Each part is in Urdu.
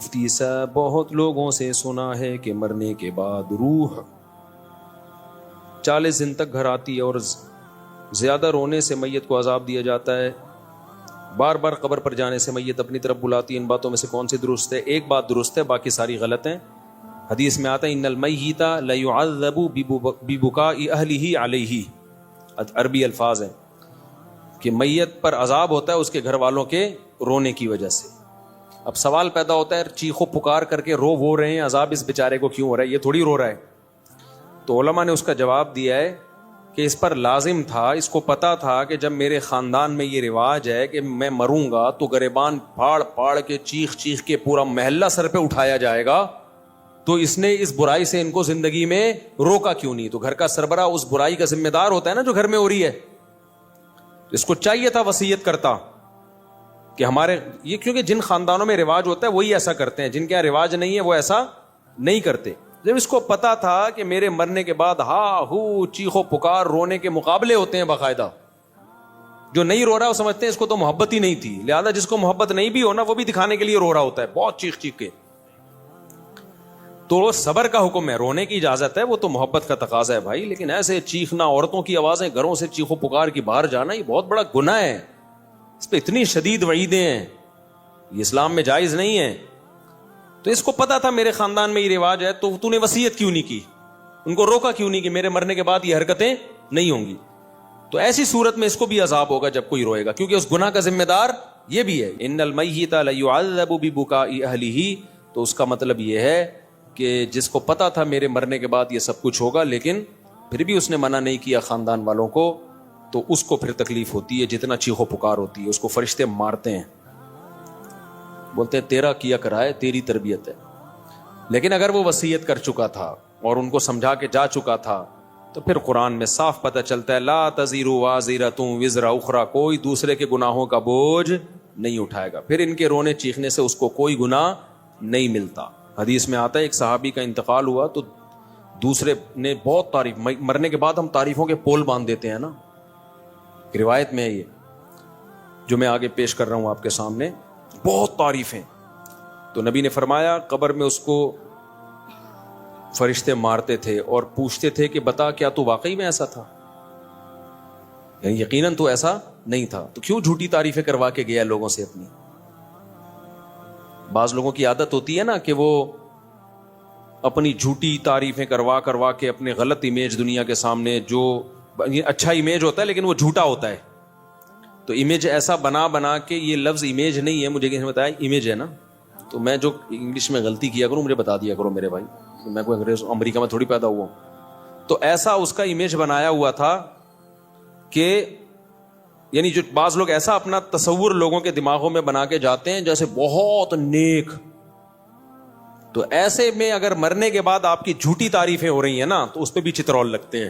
مفتی صاحب بہت لوگوں سے سنا ہے کہ مرنے کے بعد روح 40 دن تک گھر آتی ہے اور زیادہ رونے سے میت کو عذاب دیا جاتا ہے، بار بار قبر پر جانے سے میت اپنی طرف بلاتی ہے، ان باتوں میں سے کون سی درست ہے؟ ایک بات درست ہے، باقی ساری غلط ہیں۔ حدیث میں آتا ہے ان المیت لیعذب ببکاء اہلہ علیہ، عربی الفاظ ہیں کہ میت پر عذاب ہوتا ہے اس کے گھر والوں کے رونے کی وجہ سے۔ اب سوال پیدا ہوتا ہے چیخو پکار کر کے رو وہ رہے ہیں، عذاب اس بیچارے کو کیوں ہو رہا ہے؟ یہ تھوڑی رو رہا ہے۔ تو علماء نے اس کا جواب دیا ہے کہ اس پر لازم تھا، اس کو پتا تھا کہ جب میرے خاندان میں یہ رواج ہے کہ میں مروں گا تو گریبان پھاڑ پھاڑ کے چیخ چیخ کے پورا محلہ سر پہ اٹھایا جائے گا، تو اس نے اس برائی سے ان کو زندگی میں روکا کیوں نہیں؟ تو گھر کا سربراہ اس برائی کا ذمہ دار ہوتا ہے نا جو گھر میں ہو رہی ہے، اس کو چاہیے تھا وصیت کرتا کہ ہمارے یہ، کیونکہ جن خاندانوں میں رواج ہوتا ہے وہی ایسا کرتے ہیں، جن کے رواج نہیں ہے وہ ایسا نہیں کرتے۔ جب اس کو پتا تھا کہ میرے مرنے کے بعد ہا ہو چیخو پکار رونے کے مقابلے ہوتے ہیں باقاعدہ، جو نہیں رو رہا وہ سمجھتے ہیں اس کو تو محبت ہی نہیں تھی، لہذا جس کو محبت نہیں بھی ہونا وہ بھی دکھانے کے لیے رو رہا ہوتا ہے بہت چیخ چیخ کے۔ تو صبر کا حکم ہے، رونے کی اجازت ہے، وہ تو محبت کا تقاضا ہے بھائی، لیکن ایسے چیخنا، عورتوں کی آوازیں گھروں سے چیخو پکار کی باہر جانا، یہ بہت بڑا گناہ ہے، اس پہ اتنی شدید وعیدیں ہیں، یہ اسلام میں جائز نہیں ہے۔ تو اس کو پتا تھا میرے خاندان میں یہ رواج ہے، تو نے وصیت کیوں نہیں کی؟ ان کو روکا کیوں نہیں کہ میرے مرنے کے بعد یہ حرکتیں نہیں ہوں گی؟ تو ایسی صورت میں اس کو بھی عذاب ہوگا جب کوئی روئے گا، کیونکہ اس گناہ کا ذمہ دار یہ بھی ہے۔ ان المیت لیعذب ببکاء اہلہ، تو اس کا مطلب یہ ہے کہ جس کو پتا تھا میرے مرنے کے بعد یہ سب کچھ ہوگا لیکن پھر بھی اس نے منع نہیں کیا خاندان والوں کو، تو اس کو پھر تکلیف ہوتی ہے، جتنا چیخو پکار ہوتی ہے، اس کو فرشتے مارتے ہیں، بولتے ہیں تیرا کیا کرا ہے، تیری تربیت ہے۔ لیکن اگر وہ وصیت کر چکا تھا اور ان کو سمجھا کے جا چکا تھا تو پھر قرآن میں صاف پتہ چلتا ہے لا تزر وازرۃ وزر اخری، کوئی دوسرے کے گناہوں کا بوجھ نہیں اٹھائے گا، پھر ان کے رونے چیخنے سے اس کو کوئی گناہ نہیں ملتا۔ حدیث میں آتا ہے ایک صحابی کا انتقال ہوا تو دوسرے نے بہت تعریف، مرنے کے بعد ہم تعریفوں کے پول باندھ دیتے ہیں نا، روایت میں ہے یہ جو میں آگے پیش کر رہا ہوں آپ کے سامنے، بہت تعریفیں۔ تو نبی نے فرمایا قبر میں اس کو فرشتے مارتے تھے اور پوچھتے تھے کہ بتا کیا تو واقعی میں ایسا تھا؟ یعنی یقیناً تو ایسا نہیں تھا، تو کیوں جھوٹی تعریفیں کروا کے گیا لوگوں سے اپنی؟ بعض لوگوں کی عادت ہوتی ہے نا کہ وہ اپنی جھوٹی تعریفیں کروا کے اپنے غلط امیج دنیا کے سامنے، جو اچھا امیج ہوتا ہے لیکن وہ جھوٹا ہوتا ہے، تو امیج ایسا بنا کے، یہ لفظ امیج نہیں ہے، مجھے کسی نے بتایا امیج ہے نا، تو میں جو انگلش میں غلطی کیا کروں مجھے بتا دیا کرو میرے بھائی، میں کوئی انگریز امریکہ میں تھوڑی پیدا ہوا ہوں۔ تو ایسا اس کا امیج بنایا ہوا تھا کہ یعنی جو بعض لوگ ایسا اپنا تصور لوگوں کے دماغوں میں بنا کے جاتے ہیں جیسے بہت نیک، تو ایسے میں اگر مرنے کے بعد آپ کی جھوٹی تعریفیں ہو رہی ہیں نا تو اس پہ بھی چترول لگتے ہیں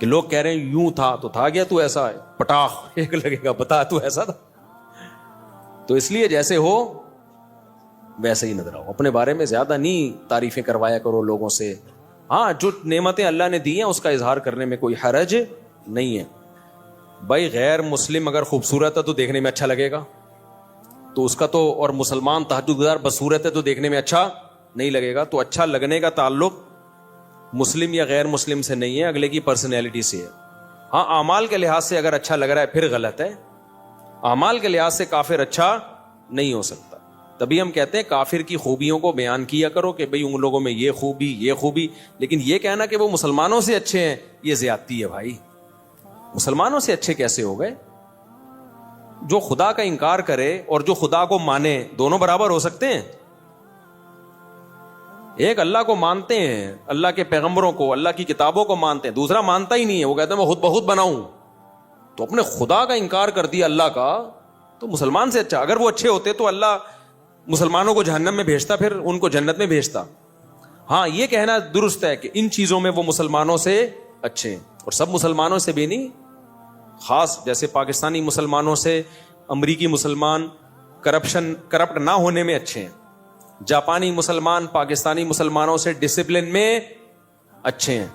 کہ لوگ کہہ رہے ہیں یوں تھا تو تھا، گیا تو ایسا ہے، پٹاخ ایک لگے گا بتا تو ایسا تھا۔ تو اس لیے جیسے ہو ویسے ہی نظر آؤ، اپنے بارے میں زیادہ نہیں تعریفیں کروایا کرو لوگوں سے۔ ہاں جو نعمتیں اللہ نے دی ہیں اس کا اظہار کرنے میں کوئی حرج نہیں ہے۔ بھائی غیر مسلم اگر خوبصورت ہے تو دیکھنے میں اچھا لگے گا، تو اس کا تو، اور مسلمان تہجد گزار بدصورت ہے تو دیکھنے میں اچھا نہیں لگے گا۔ تو اچھا لگنے کا تعلق مسلم یا غیر مسلم سے نہیں ہے، اگلے کی پرسنالٹی سے ہے۔ ہاں اعمال کے لحاظ سے اگر اچھا لگ رہا ہے پھر غلط ہے، اعمال کے لحاظ سے کافر اچھا نہیں ہو سکتا۔ تبھی ہم کہتے ہیں کافر کی خوبیوں کو بیان کیا کرو کہ بھئی ان لوگوں میں یہ خوبی، لیکن یہ کہنا کہ وہ مسلمانوں سے اچھے ہیں یہ زیادتی ہے بھائی۔ مسلمانوں سے اچھے کیسے ہو گئے؟ جو خدا کا انکار کرے اور جو خدا کو مانے دونوں برابر ہو سکتے ہیں؟ ایک اللہ کو مانتے ہیں، اللہ کے پیغمبروں کو، اللہ کی کتابوں کو مانتے ہیں، دوسرا مانتا ہی نہیں ہے، وہ کہتے ہیں میں خود بخود بناؤں، تو اپنے خدا کا انکار کر دیا اللہ کا، تو مسلمان سے اچھا۔ اگر وہ اچھے ہوتے تو اللہ مسلمانوں کو جہنم میں بھیجتا، پھر ان کو جنت میں بھیجتا۔ ہاں یہ کہنا درست ہے کہ ان چیزوں میں وہ مسلمانوں سے اچھے ہیں، اور سب مسلمانوں سے بھی نہیں، خاص جیسے پاکستانی مسلمانوں سے امریکی مسلمان کرپٹ نہ ہونے میں اچھے ہیں، جاپانی مسلمان پاکستانی مسلمانوں سے ڈسپلن میں اچھے ہیں،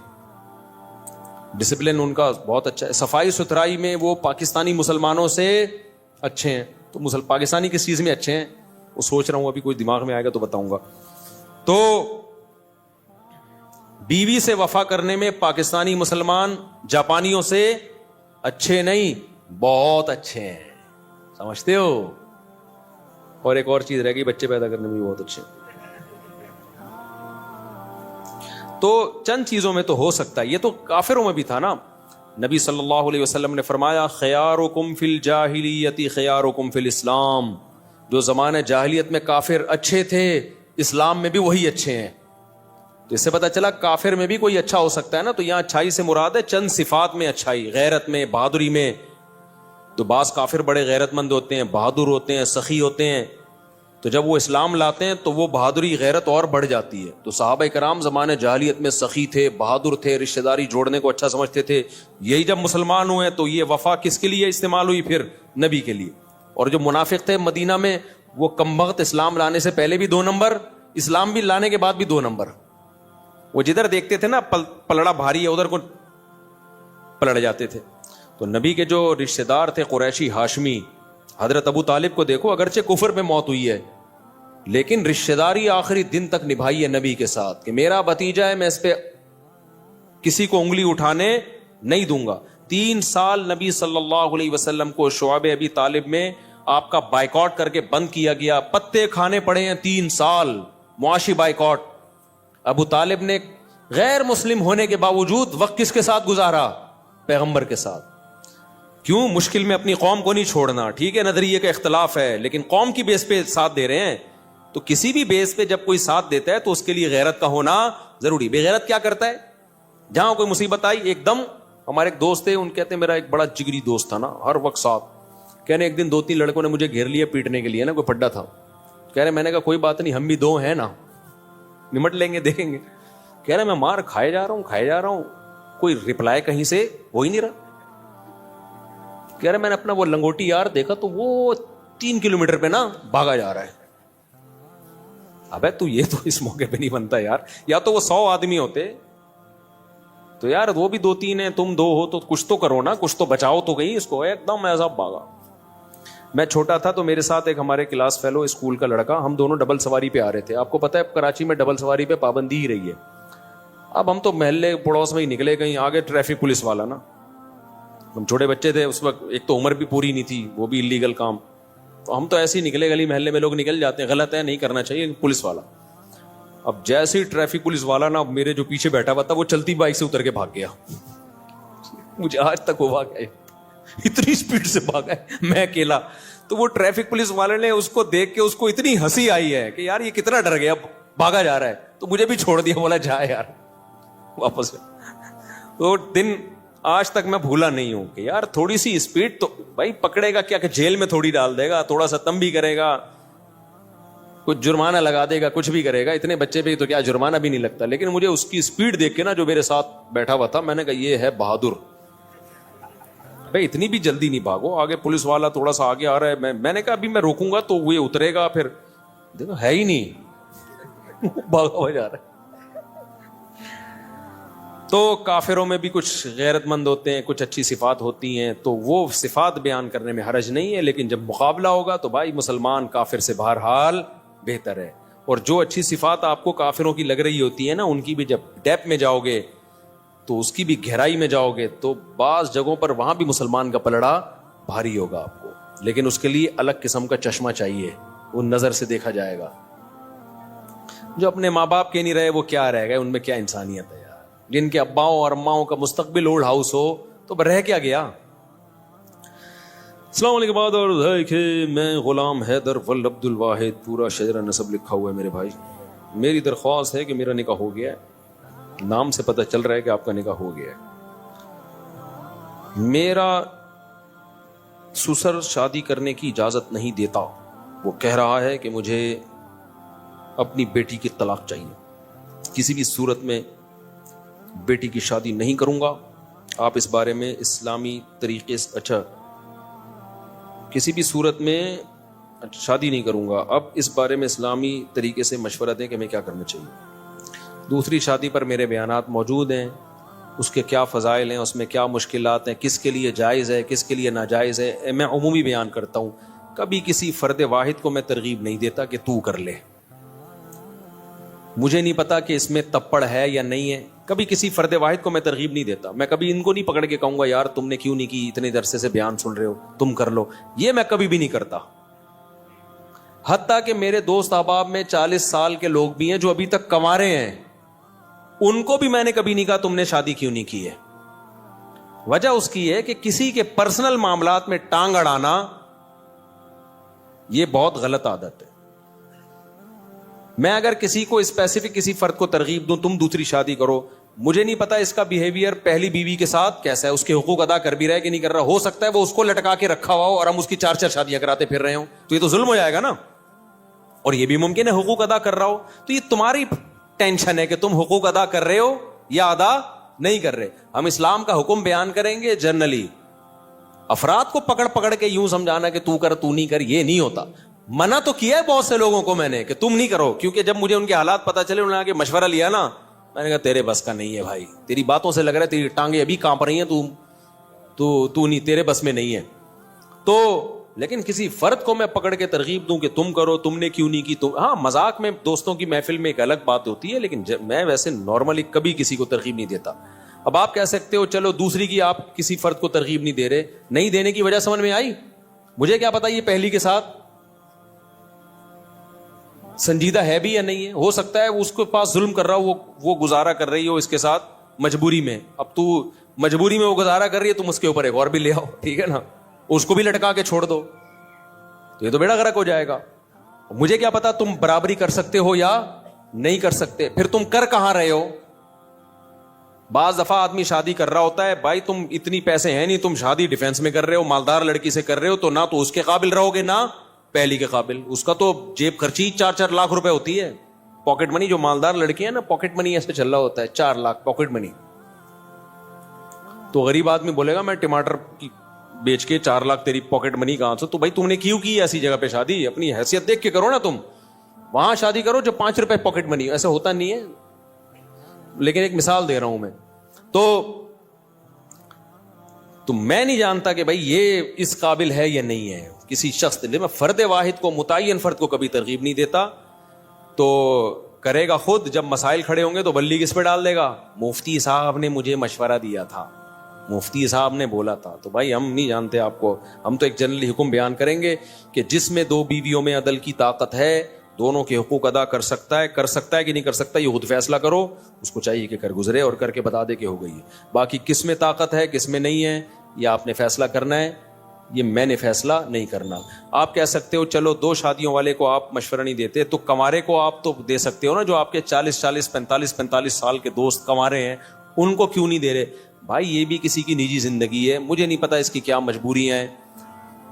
ڈسپلن ان کا بہت اچھا ہے، صفائی ستھرائی میں وہ پاکستانی مسلمانوں سے اچھے ہیں۔ تو پاکستانی کس چیز میں اچھے ہیں؟ وہ سوچ رہا ہوں ابھی کوئی دماغ میں آئے گا تو بتاؤں گا. تو بیوی سے وفا کرنے میں پاکستانی مسلمان جاپانیوں سے اچھے نہیں، بہت اچھے ہیں، سمجھتے ہو. اور ایک اور چیز رہ گئی، بچے پیدا کرنے میں بھی بہت اچھے ہیں. تو چند چیزوں میں تو ہو سکتا ہے، یہ تو کافروں میں بھی تھا نا. نبی صلی اللہ علیہ وسلم نے فرمایا خیارکم فی الجاہلیت خیارکم فی الاسلام. جو زمانے جاہلیت میں کافر اچھے تھے، اسلام میں بھی وہی اچھے ہیں. تو اس سے پتہ چلا کافر میں بھی کوئی اچھا ہو سکتا ہے نا. تو یہاں اچھائی سے مراد ہے چند صفات میں اچھائی، غیرت میں، بہادری میں. تو بعض کافر بڑے غیرت مند ہوتے ہیں، بہادر ہوتے ہیں، سخی ہوتے ہیں. تو جب وہ اسلام لاتے ہیں تو وہ بہادری غیرت اور بڑھ جاتی ہے. تو صحابہ کرام زمانے جاہلیت میں سخی تھے، بہادر تھے، رشتہ داری جوڑنے کو اچھا سمجھتے تھے. یہی جب مسلمان ہوئے تو یہ وفا کس کے لیے استعمال ہوئی؟ پھر نبی کے لیے. اور جو منافق تھے مدینہ میں، وہ کمبخت اسلام لانے سے پہلے بھی 2 نمبر، اسلام بھی لانے کے بعد بھی 2 نمبر. وہ جدھر دیکھتے تھے نا پلڑا بھاری ہے ادھر کو پلٹ جاتے تھے. تو نبی کے جو رشتہ دار تھے قریشی ہاشمی، حضرت ابو طالب کو دیکھو، اگرچہ کفر میں موت ہوئی ہے لیکن رشتہ داری آخری دن تک نبھائی ہے نبی کے ساتھ کہ میرا بھتیجا ہے، میں اس پہ کسی کو انگلی اٹھانے نہیں دوں گا. 3 سال نبی صلی اللہ علیہ وسلم کو شعب ابی طالب میں آپ کا بائیکاٹ کر کے بند کیا گیا، پتے کھانے پڑے ہیں 3 سال، معاشی بائیکاٹ. ابو طالب نے غیر مسلم ہونے کے باوجود وقت کس کے ساتھ گزارا؟ پیغمبر کے ساتھ. کیوں؟ مشکل میں اپنی قوم کو نہیں چھوڑنا. ٹھیک ہے نظریے کا اختلاف ہے لیکن قوم کی بیس پہ ساتھ دے رہے ہیں. تو کسی بھی بیس پہ جب کوئی ساتھ دیتا ہے تو اس کے لیے غیرت کا ہونا ضروری. بے غیرت کیا کرتا ہے؟ جہاں کوئی مصیبت آئی ایک دم. ہمارے ایک دوست تھے، ان کہتے ہیں میرا ایک بڑا جگری دوست تھا نا، ہر وقت ساتھ. کہنے ایک دن 2-3 لڑکوں نے مجھے گھیر لیا پیٹنے کے لیے نا، کوئی پڈا تھا. کہہ رہے میں نے کہا کوئی بات نہیں، ہم بھی 2 ہیں نا، نمٹ لیں گے، دیکھیں گے. کہہ رہے میں مار کھائے جا رہا ہوں، کوئی رپلائی کہیں سے ہو ہی نہیں رہا. کہہ رہے میں نے اپنا وہ لنگوٹی یار دیکھا تو وہ 3 کلومیٹر پہ نا بھاگا جا رہا ہے. ابے تو یہ تو اس موقع پہ نہیں بنتا یار. یا تو وہ 100 آدمی ہوتے تو یار وہ بھی 2-3 ہیں، تم 2 ہو تو کچھ تو کرو نا، کچھ تو بچاؤ تو گئی اس کو. ایک دم ایسا بھاگا. میں چھوٹا تھا تو میرے ساتھ ایک ہمارے کلاس فیلو اسکول کا لڑکا، ہم دونوں ڈبل سواری پہ آ رہے تھے. آپ کو پتا ہے کراچی میں ڈبل سواری پہ پابندی ہی رہی ہے. اب ہم تو محلے پڑوس میں ہی نکلے، کہیں آگے ٹریفک پولیس والا نا، ہم چھوٹے بچے تھے اس وقت، ایک تو عمر بھی پوری نہیں تھی، وہ بھی اللیگل کام. تو ہم تو ایسے ہی نکلے، گلی محلے میں لوگ نکل جاتے ہیں، غلط ہے نہیں کرنا چاہیے. پولیس والا اب جیسے ہی ٹریفک پولیس والا نا میرے جو پیچھے بیٹھا ہوا تھا وہ چلتی بائک سے اتر کے بھاگ گیا. مجھے آج تک وہ واقعہ اتنی اسپیڈ سے بھاگا ہے میں اکیلا. تو وہ ٹریفک پولیس والے نے اس کو دیکھ کے اس کو اتنی ہنسی آئی ہے کہ یار یہ کتنا ڈر گیا، بھاگا جا رہا ہے. تو مجھے بھی چھوڑ دیا، بولا جا یار واپس. وہ دن آج تک میں بھولا نہیں ہوں کہ یار تھوڑی سی اسپیڈ تو بھائی پکڑے گا کیا کہ جیل میں تھوڑی ڈال دے گا، تھوڑا سا تم بھی کرے گا، کچھ جرمانہ لگا دے گا، کچھ بھی کرے گا. اتنے بچے پہ تو کیا جرمانہ بھی نہیں لگتا. لیکن مجھے اس کی اسپیڈ دیکھ کے نا جو میرے ساتھ بیٹھا ہوا تھا، میں نے کہا یہ ہے بہادر. بھائی اتنی بھی جلدی نہیں بھاگو، آگے پولیس والا تھوڑا سا آگے آ رہا ہے. میں نے کہا ابھی میں روکوں گا تو وہ اترے گا، پھر دیکھو ہے ہی نہیں بھاگا ہوا جا رہا ہے. تو کافروں میں بھی کچھ غیرت مند ہوتے ہیں، کچھ اچھی صفات ہوتی ہیں، تو وہ صفات بیان کرنے میں حرج نہیں ہے. لیکن جب مقابلہ ہوگا تو بھائی مسلمان کافر سے بہرحال بہتر ہے. اور جو اچھی صفات آپ کو کافروں کی لگ رہی ہوتی ہے نا، ان کی بھی جب ڈیپ میں جاؤ گے تو اس کی بھی گہرائی میں جاؤ گے تو بعض جگہوں پر وہاں بھی مسلمان کا پلڑا بھاری ہوگا آپ کو. لیکن اس کے لیے الگ قسم کا چشمہ چاہیے، وہ نظر سے دیکھا جائے گا. جو اپنے ماں باپ کے نہیں رہے وہ کیا رہ گئے، ان میں کیا انسانیت ہے یار. جن کے اباؤں اور اماؤں کا مستقبل اولڈ ہاؤس ہو تو رہ کیا گیا. السلام علیکم. بعد اور میں غلام حیدر ول عبد الواحد، پورا شجرہ نسب لکھا ہوا ہے میرے بھائی. میری درخواست ہے کہ میرا نکاح ہو گیا ہے، نام سے پتہ چل رہا ہے کہ آپ کا نکاح ہو گیا ہے. میرا سسر شادی کرنے کی اجازت نہیں دیتا، وہ کہہ رہا ہے کہ مجھے اپنی بیٹی کی طلاق چاہیے. کسی بھی صورت میں بیٹی کی شادی نہیں کروں گا. آپ اس بارے میں اسلامی طریقے سے کسی بھی صورت میں شادی نہیں کروں گا. اب اس بارے میں اسلامی طریقے سے مشورہ دیں کہ میں کیا کرنا چاہیے. دوسری شادی پر میرے بیانات موجود ہیں، اس کے کیا فضائل ہیں، اس میں کیا مشکلات ہیں، کس کے لیے جائز ہے کس کے لیے ناجائز ہے. میں عمومی بیان کرتا ہوں. کبھی کسی فرد واحد کو میں ترغیب نہیں دیتا کہ تو کر لے. مجھے نہیں پتا کہ اس میں تپڑ ہے یا نہیں ہے. کبھی کسی فرد واحد کو میں ترغیب نہیں دیتا. میں کبھی ان کو نہیں پکڑ کے کہوں گا یار تم نے کیوں نہیں کی, اتنے عرصے سے بیان سن رہے ہو, تم کر لو. یہ میں کبھی بھی نہیں کرتا. حتیٰ کہ میرے دوست احباب میں 40 سال کے لوگ بھی ہیں جو ابھی تک کنوارے ہیں, ان کو بھی میں نے کبھی نہیں کہا تم نے شادی کیوں نہیں کی ہے. وجہ اس کی ہے کہ کسی کے پرسنل معاملات میں ٹانگ اڑانا یہ بہت غلط عادت ہے. میں اگر کسی کو اسپیسیفک کسی فرد کو ترغیب دوں تم دوسری شادی کرو, مجھے نہیں پتا اس کا بیہیویئر پہلی بیوی کے ساتھ کیسا ہے, اس کے حقوق ادا کر بھی رہا ہے کہ نہیں کر رہا. ہو سکتا ہے وہ اس کو لٹکا کے رکھا ہوا ہو اور ہم اس کی 4 شادیاں کراتے پھر رہے ہوں, تو یہ تو ظلم ہو جائے گا نا. اور یہ بھی ممکن ہے حقوق ادا کر رہا ہو, تو یہ تمہاری ٹینشن ہے کہ تم حقوق ادا کر رہے ہو یا ادا نہیں کر رہے. ہم اسلام کا حکم بیان کریں گے جنرلی. افراد کو پکڑ پکڑ کے یوں سمجھانا کہ تو کر تو نہیں کر, یہ نہیں ہوتا. منع تو کیا ہے بہت سے لوگوں کو میں نے کہ تم نہیں کرو, کیونکہ جب مجھے ان کے حالات پتا چلے, انہوں نے آگے مشورہ لیا نا, میں نے کہا تیرے بس کا نہیں ہے بھائی, تیری باتوں سے لگ رہا ہے تیری ٹانگیں ابھی کانپ رہی ہیں, تو نہیں, تیرے بس میں نہیں ہے. تو لیکن کسی فرد کو میں پکڑ کے ترغیب دوں کہ تم کرو, تم نے کیوں نہیں کی, تو ہاں مذاق میں دوستوں کی محفل میں ایک الگ بات ہوتی ہے, لیکن میں ویسے نارملی کبھی کسی کو ترغیب نہیں دیتا. اب آپ کہہ سکتے ہو چلو دوسری کی آپ کسی فرد کو ترغیب نہیں دے رہے, نہیں دینے کی وجہ سمجھ میں آئی. مجھے کیا پتا یہ پہلی کے ساتھ سنجیدہ ہے بھی یا نہیں ہے. ہو سکتا ہے اس کے پاس ظلم کر رہا ہو, وہ گزارا کر رہی ہو اس کے ساتھ مجبوری میں. اب تو مجبوری میں وہ گزارا کر رہی ہے, تم اس کے اوپر ایک اور بھی لے آؤ, ٹھیک ہے نا, اس کو بھی لٹکا کے چھوڑ دو, تو یہ تو بیڑا غرق ہو جائے گا. مجھے کیا پتا تم برابری کر سکتے ہو یا نہیں کر سکتے, پھر تم کر کہاں رہے ہو. بعض دفعہ آدمی شادی کر رہا ہوتا ہے, بھائی تم اتنی پیسے ہیں نہیں, تم شادی ڈیفینس میں کر رہے ہو, مالدار لڑکی سے کر رہے ہو, تو نہ تو اس کے قابل رہو گے نہ پہلی کے قابل. اس کا تو جیب خرچی 4 لاکھ روپے ہوتی ہے, پاکٹ منی. جو مالدار لڑکی ہے نا, پاکٹ منی ایسے چل رہا ہوتا ہے, 4 لاکھ پاکٹ منی. تو غریب آدمی بولے گا میں ٹماٹر بیچ کے 4 لاکھ تیری پاکٹ منی کہاں سے. تو بھائی تم نے کیوں کی ایسی جگہ پہ شادی, اپنی حیثیت دیکھ کے کرو نا. تم وہاں شادی کرو جو 5 روپے پاکٹ منی. ایسا ہوتا نہیں ہے, لیکن ایک مثال دے رہا ہوں میں. تو میں نہیں جانتا کہ بھائی یہ اس قابل ہے یا نہیں ہے کسی شخص. میں فرد واحد کو, متعین فرد کو کبھی ترغیب نہیں دیتا. تو کرے گا خود, جب مسائل کھڑے ہوں گے تو بلی کس پہ ڈال دے گا, مفتی صاحب نے مجھے مشورہ دیا تھا, مفتی صاحب نے بولا تھا. تو بھائی ہم نہیں جانتے آپ کو, ہم تو ایک جنرلی حکم بیان کریں گے کہ جس میں 2 بیویوں میں عدل کی طاقت ہے, دونوں کے حقوق ادا کر سکتا ہے کہ نہیں کر سکتا, یہ خود فیصلہ کرو. اس کو چاہیے کہ کر گزرے اور کر کے بتا دے کہ ہو گئی ہے. باقی کس میں طاقت ہے کس میں نہیں ہے یہ آپ نے فیصلہ کرنا ہے, یہ میں نے فیصلہ نہیں کرنا. آپ کہہ سکتے ہو چلو 2 شادیوں والے کو آپ مشورہ نہیں دیتے, تو کنوارے کو آپ تو دے سکتے ہو نا, جو آپ کے 40 45 سال کے دوست کنوارے ہیں, ان کو کیوں نہیں دے رہے. بھائی یہ بھی کسی کی نجی زندگی ہے, مجھے نہیں پتا اس کی کیا مجبوریاں ہیں.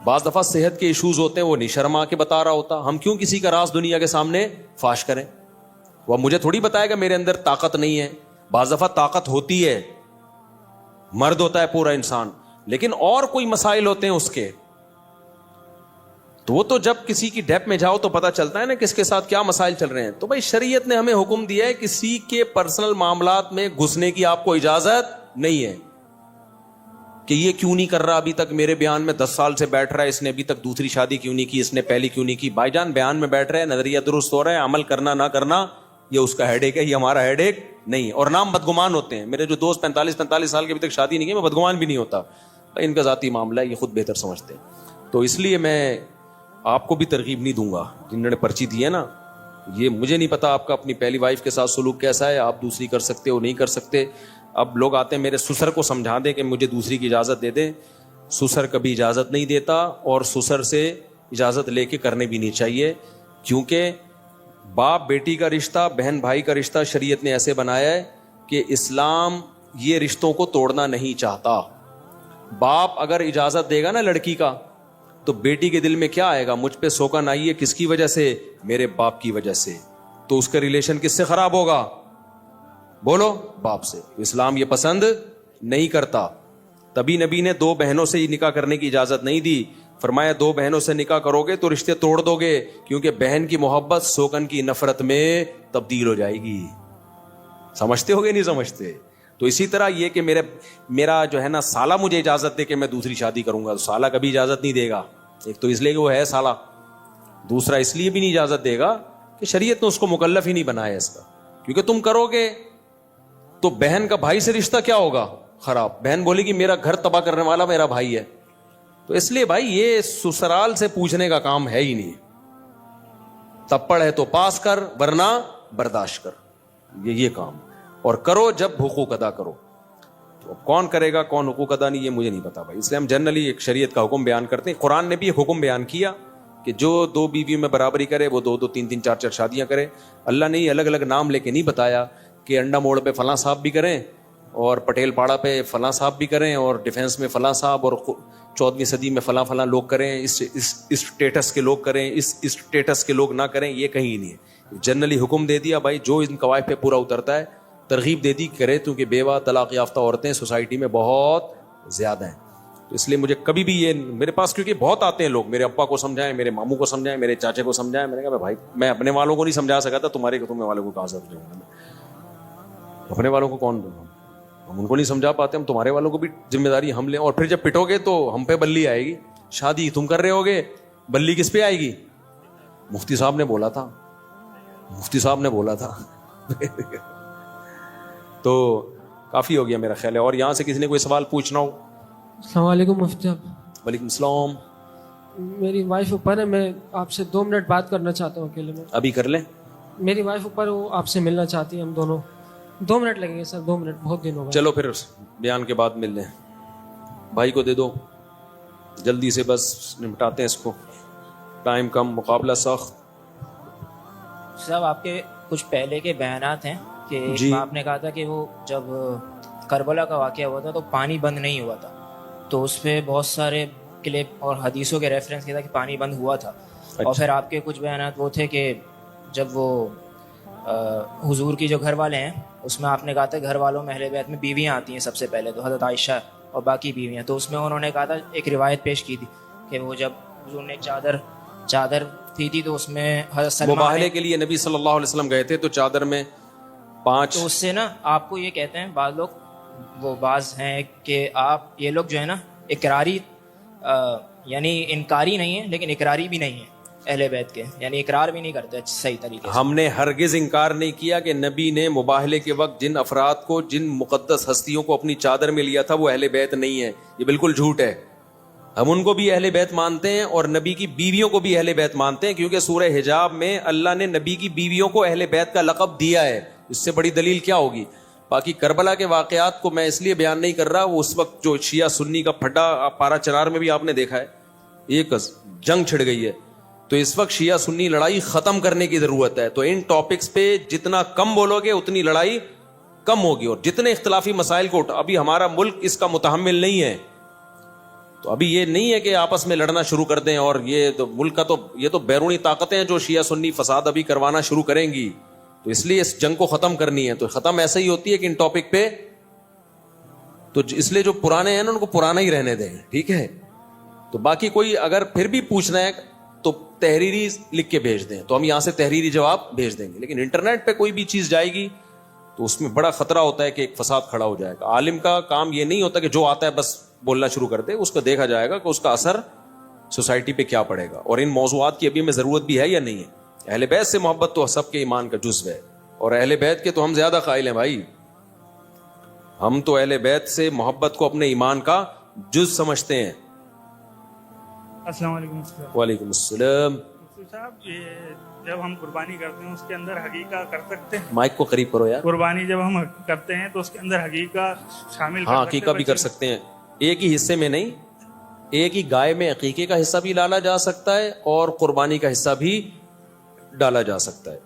بعض دفعہ صحت کے ایشوز ہوتے ہیں, وہ نہیں شرما کے بتا رہا ہوتا. ہم کیوں کسی کا راز دنیا کے سامنے فاش کریں. وہ مجھے تھوڑی بتائے گا میرے اندر طاقت نہیں ہے. بعض دفعہ طاقت ہوتی ہے, مرد ہوتا ہے پورا انسان, لیکن اور کوئی مسائل ہوتے ہیں اس کے, تو وہ تو جب کسی کی ڈیپ میں جاؤ تو پتا چلتا ہے نا کس کے ساتھ کیا مسائل چل رہے ہیں. تو بھائی شریعت نے ہمیں حکم دیا ہے کسی کے پرسنل معاملات میں گھسنے کی آپ کو اجازت نہیں ہے کہ یہ کیوں نہیں کر رہا ابھی تک, میرے بیان میں 10 سال سے بیٹھ رہا ہے, اس نے ابھی تک دوسری شادی کیوں نہیں کی, اس نے پہلی کیوں نہیں کی. بھائی جان بیان میں بیٹھ رہے ہیں, نظریہ درست ہو رہا ہے, عمل کرنا نہ کرنا یہ اس کا ہیڈ ایک ہے, یہ ہمارا ہیڈ ایک نہیں ہے. اور نام بدگمان ہوتے ہیں. میرے جو دوست 45 سال کے ابھی تک شادی نہیں کی, میں بدگمان بھی نہیں ہوتا, ان کا ذاتی معاملہ ہے, یہ خود بہتر سمجھتے ہیں. تو اس لیے میں آپ کو بھی ترغیب نہیں دوں گا. جنہوں نے پرچی دی ہے نا, یہ مجھے نہیں پتا آپ کا اپنی پہلی وائف کے ساتھ سلوک کیسا ہے, آپ دوسری کر سکتے ہو نہیں کر سکتے. اب لوگ آتے ہیں میرے سسر کو سمجھا دیں کہ مجھے دوسری کی اجازت دے دیں. سسر کبھی اجازت نہیں دیتا, اور سسر سے اجازت لے کے کرنے بھی نہیں چاہیے, کیونکہ باپ بیٹی کا رشتہ, بہن بھائی کا رشتہ شریعت نے ایسے بنایا ہے کہ اسلام یہ رشتوں کو توڑنا نہیں چاہتا. باپ اگر اجازت دے گا نا لڑکی کا, تو بیٹی کے دل میں کیا آئے گا, مجھ پہ سوکن آئی ہے کس کی وجہ سے, میرے باپ کی وجہ سے. تو اس کا ریلیشن کس سے خراب ہوگا, بولو, باپ سے. اسلام یہ پسند نہیں کرتا. تبھی نبی نے 2 بہنوں سے نکاح کرنے کی اجازت نہیں دی. فرمایا 2 بہنوں سے نکاح کرو گے تو رشتے توڑ دو گے, کیونکہ بہن کی محبت سوکن کی نفرت میں تبدیل ہو جائے گی. سمجھتے ہو گے نہیں سمجھتے؟ تو اسی طرح یہ کہ میرا جو ہے نا سالہ مجھے اجازت دے کہ میں دوسری شادی کروں گا, تو سالہ کبھی اجازت نہیں دے گا. ایک تو اس لیے کہ وہ ہے سالہ, دوسرا اس لیے بھی نہیں اجازت دے گا کہ شریعت نے اس کو مکلف ہی نہیں بنایا اس کا, کیونکہ تم کرو گے تو بہن کا بھائی سے رشتہ کیا ہوگا خراب, بہن بولے گی میرا گھر تباہ کرنے والا میرا بھائی ہے. تو اس لیے بھائی یہ سسرال سے پوچھنے کا کام ہے ہی نہیں, تپڑ ہے تو پاس کر ورنہ برداشت کر, یہ کام, اور کرو جب حقوق ادا کرو. تو کون کرے گا کون حقوق ادا نہیں, یہ مجھے نہیں پتا بھائی. اس لیے ہم جنرلی ایک شریعت کا حکم بیان کرتے ہیں. قرآن نے بھی ایک حکم بیان کیا کہ جو 2 بیویوں میں برابری کرے وہ 2 3 3 4 4 شادیاں کرے. اللہ نے الگ الگ نام لے کے نہیں بتایا کہ انڈا موڑ پہ فلاں صاحب بھی کریں اور پٹیل پاڑا پہ فلاں صاحب بھی کریں اور ڈیفینس میں فلاں صاحب اور 14ویں صدی میں فلاں فلاں لوگ کریں, اس اسٹیٹس کے لوگ کریں, اس اسٹیٹس کے لوگ نہ کریں. یہ کہیں نہیں ہے, جنرلی حکم دے دیا بھائی جو ان قواعد پہ پورا اترتا ہے, ترغیب دے دی کرے, کیونکہ بیوہ طلاق یافتہ عورتیں سوسائٹی میں بہت زیادہ ہیں. تو اس لیے مجھے کبھی بھی یہ میرے پاس کیونکہ بہت آتے ہیں لوگ, میرے ابا کو سمجھائیں, میرے ماموں کو سمجھائیں, میرے چاچے کو سمجھائیں. میں نے کہا بھائی میں اپنے والوں کو نہیں سمجھا سکا تھا, تمہارے والوں کو کہاں سمجھاؤں گا میں, اپنے والوں کو کون دوں, ہم ان کو نہیں سمجھا پاتے, ہم تمہارے والوں کو بھی ذمہ داری ہم لیں. اور پھر جب پٹو گے تو ہم پہ بلی آئے گی, شادی تم کر رہے ہوگے, بلی کس پہ آئے گی؟ مفتی صاحب نے بولا تھا, مفتی صاحب نے بولا تھا. تو کافی ہو گیا میرا خیال ہے. اور یہاں سے کسی نے کوئی سوال پوچھنا ہو؟ السلام علیکم مفتی صاحب. وعلیکم السلام. میری وائف اوپر ہے, میں آپ سے 2 منٹ بات کرنا چاہتا ہوں اکیلے میں. ابھی کر لیں. میری وائف اوپر, وہ آپ سے ملنا چاہتی ہے, ہم دونوں 2 منٹ لگیں گے سر, 2 منٹ, بہت دن ہو گئے. چلو پھر بیان کے بعد مل لیں. بھائی کو دے دو جلدی سے, بس نمٹاتے ہیں اس کو, ٹائم کم, مقابلہ سخت. صاحب آپ کے کچھ پہلے کے بیانات ہیں کہ جی. آپ نے کہا تھا کہ وہ جب کربلا کا واقعہ ہوا تھا تو پانی بند نہیں ہوا تھا, تو اس پہ بہت سارے کلپ اور حدیثوں کے ریفرنس کیا تھا کہ پانی بند ہوا تھا. اور پھر آپ کے کچھ بیانات وہ تھے کہ جب وہ حضور کی جو گھر والے ہیں اس میں آپ نے کہا تھا گھر والوں میں اہل بیت میں بیویاں آتی ہیں سب سے پہلے, تو حضرت عائشہ اور باقی بیویاں. تو اس میں انہوں نے کہا تھا, ایک روایت پیش کی تھی کہ وہ جب حضور نے چادر تھی تو اس میں حضرت سلمہ مباہلے کے لیے نبی صلی اللہ علیہ وسلم گئے تھے, تو چادر میں 5. تو اس سے نا آپ کو یہ کہتے ہیں بعض لوگ, وہ بعض ہیں کہ آپ یہ لوگ جو ہے نا اقراری یعنی انکاری نہیں ہے لیکن اقراری بھی نہیں ہے اہل بیت کے, یعنی اقرار بھی نہیں کرتے صحیح طریقے سے. ہم نے ہرگز انکار نہیں کیا کہ نبی نے مباہلے کے وقت جن افراد کو, جن مقدس ہستیوں کو اپنی چادر میں لیا تھا وہ اہل بیت نہیں ہے. یہ بالکل جھوٹ ہے. ہم ان کو بھی اہل بیت مانتے ہیں اور نبی کی بیویوں کو بھی اہل بیت مانتے ہیں, کیونکہ سورہ حجاب میں اللہ نے نبی کی بیویوں کو اہل بیت کا لقب دیا ہے. اس سے بڑی دلیل کیا ہوگی؟ باقی کربلا کے واقعات کو میں اس لیے بیان نہیں کر رہا, وہ اس وقت جو شیعہ سنی کا پھڈا پارا چنار میں بھی آپ نے دیکھا ہے, ایک جنگ چھڑ گئی ہے. تو اس وقت شیعہ سنی لڑائی ختم کرنے کی ضرورت ہے. تو ان ٹاپکس پہ جتنا کم بولو گے اتنی لڑائی کم ہوگی. اور جتنے اختلافی مسائل کو ابھی ہمارا ملک اس کا متحمل نہیں ہے, تو ابھی یہ نہیں ہے کہ آپس میں لڑنا شروع کر دیں. اور یہ تو ملک کا یہ تو بیرونی طاقتیں ہیں جو شیعہ سنی فساد ابھی کروانا شروع کریں گی, تو اس لیے اس جنگ کو ختم کرنی ہے. تو ختم ایسے ہی ہوتی ہے کہ ان ٹاپک پہ, تو اس لیے جو پرانے ہیں نا ان کو پرانا ہی رہنے دیں, ٹھیک ہے. تو باقی کوئی اگر پھر بھی پوچھنا ہے تو تحریری لکھ کے بھیج دیں, تو ہم یہاں سے تحریری جواب بھیج دیں گے. لیکن انٹرنیٹ پہ کوئی بھی چیز جائے گی تو اس میں بڑا خطرہ ہوتا ہے کہ ایک فساد کھڑا ہو جائے گا. عالم کا کام یہ نہیں ہوتا کہ جو آتا ہے بس بولنا شروع کر دے, اس کو دیکھا جائے گا کہ اس کا اثر سوسائٹی پہ کیا پڑے گا, اور ان موضوعات کی ابھی ہمیں ضرورت بھی ہے یا نہیں ہے. اہل بیت سے محبت تو سب کے ایمان کا جزو ہے, اور اہل بیت کے تو ہم زیادہ قائل ہیں بھائی. ہم تو اہل بیت سے محبت کو اپنے ایمان کا جز سمجھتے ہیں. السلام علیکم. وعلیکم السلام. صاحب یہ جب ہم قربانی کرتے ہیں اس کے اندر حقیقہ کر سکتے ہیں؟ مائک کو قریب کرو یار. قربانی جب ہم کرتے ہیں تو اس کے اندر حقیقہ شامل ہاں عقیقہ بھی کر سکتے ہیں, ایک ہی حصے میں نہیں. ایک ہی گائے میں عقیقے کا حصہ بھی ڈالا جا سکتا ہے اور قربانی کا حصہ بھی ڈالا جا سکتا ہے.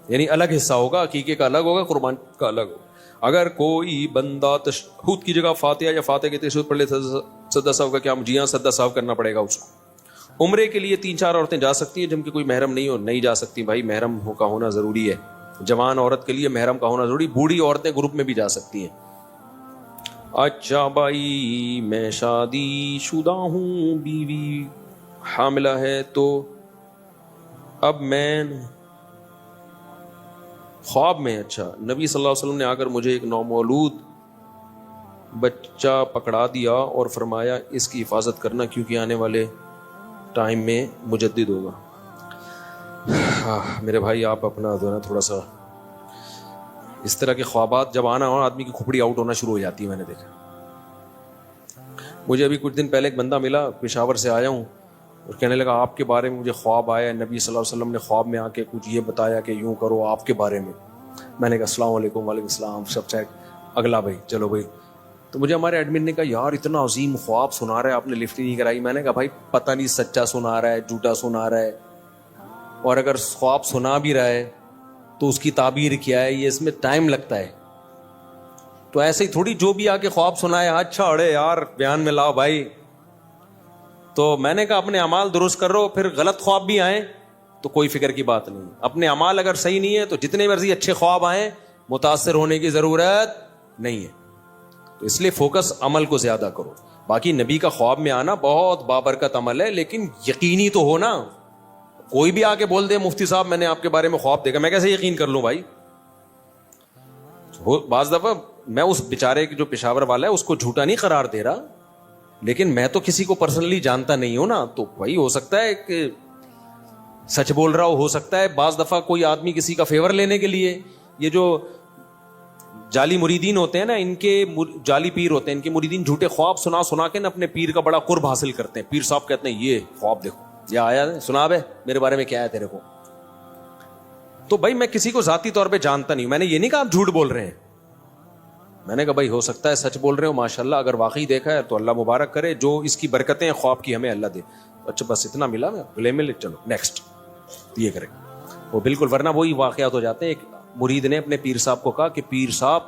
یعنی الگ حصہ ہوگا, عقیقے کا الگ ہوگا, قربانی کا الگ ہوگا. اگر کوئی بندہ تشہد کی جگہ فاتحہ یا فاتحہ کے تشہد پڑھ لے, سدا صاحب کا کیا, جی ہاں سدا صاحب کرنا پڑے گا اس کو. عمرے کے لیے 3-4 عورتیں جا سکتی ہیں جن کی کوئی محرم نہیں ہو, نہیں جا سکتی بھائی, محرم کا ہونا ضروری ہے. جوان عورت کے لیے محرم کا ہونا ضروری. بوڑھی عورتیں گروپ میں بھی جا سکتی ہیں. اچھا بھائی میں شادی شدہ ہوں, بیوی حاملہ ہے, تو اب میں خواب میں, اچھا نبی صلی اللہ علیہ وسلم نے آ کر مجھے ایک نومولود بچہ پکڑا دیا اور فرمایا اس کی حفاظت کرنا کیونکہ آنے والے ٹائم میں مجدد ہوگا. میرے بھائی آپ اپنا جو ہے نا تھوڑا سا اس طرح کے خوابات جب آنا ہو آدمی کی کھوپڑی آؤٹ ہونا شروع ہو جاتی ہے. میں نے دیکھا, مجھے ابھی کچھ دن پہلے ایک بندہ ملا, پشاور سے آیا ہوں, اور کہنے لگا آپ کے بارے میں مجھے خواب آیا, نبی صلی اللہ علیہ وسلم نے خواب میں آ کے کچھ یہ بتایا کہ یوں کرو آپ کے بارے میں. میں نے کہا السلام علیکم. وعلیکم السلام. سب چیک. اگلا بھائی چلو بھائی. تو مجھے ہمارے ایڈمن نے کہا یار اتنا عظیم خواب سنا رہا ہے, آپ نے لفٹ ہی نہیں کرائی. میں نے کہا بھائی پتہ نہیں سچا سنا رہا ہے جھوٹا سنا رہا ہے, اور اگر خواب سنا بھی رہا ہے تو اس کی تعبیر کیا ہے, یہ اس میں ٹائم لگتا ہے. تو ایسے ہی تھوڑی جو بھی آ کے خواب سنائے اچھا اڑے یار بیان میں لاؤ بھائی. تو میں نے کہا اپنے اعمال درست کر رہو, پھر غلط خواب بھی آئیں تو کوئی فکر کی بات نہیں. اپنے اعمال اگر صحیح نہیں ہے تو جتنے مرضی اچھے خواب آئیں متاثر ہونے کی ضرورت نہیں ہے. تو اس لیے فوکس عمل کو زیادہ کرو. باقی نبی کا خواب میں آنا بہت بابرکت عمل ہے, لیکن یقینی تو ہو نا. کوئی بھی آ کے بول دے مفتی صاحب میں نے آپ کے بارے میں خواب دیکھا, میں کیسے یقین کر لوں بھائی. بعض دفعہ میں اس بیچارے جو پشاور والا ہے اس کو جھوٹا نہیں قرار دے رہا, لیکن میں تو کسی کو پرسنلی جانتا نہیں ہوں نا, تو بھائی ہو سکتا ہے کہ سچ بول رہا ہو سکتا ہے بعض دفعہ کوئی آدمی کسی کا فیور لینے کے لیے, یہ جو جعلی مریدین ہوتے ہیں نا, ان کے جعلی پیر ہوتے ہیں, ان کے مریدین جھوٹے خواب سنا سنا کے نا اپنے پیر کا بڑا قرب حاصل کرتے ہیں. پیر صاحب کہتے ہیں یہ خواب دیکھو یہ آیا ہے, سنا بے میرے بارے میں کیا ہے تیرے کو. تو بھائی میں کسی کو ذاتی طور پہ جانتا نہیں ہوں, میں نے یہ نہیں کہا آپ جھوٹ بول رہے ہیں. میں نے کہا بھائی ہو سکتا ہے سچ بول رہے ہو ماشاءاللہ, اگر واقعی دیکھا ہے تو اللہ مبارک کرے, جو اس کی برکتیں خواب کی ہمیں اللہ دے. اچھا بس اتنا ملا, میں گلے میں چلو نیکسٹ یہ کرے وہ بالکل, ورنہ وہی واقعات ہو جاتے ہیں. ایک مرید نے اپنے پیر صاحب کو کہا کہ پیر صاحب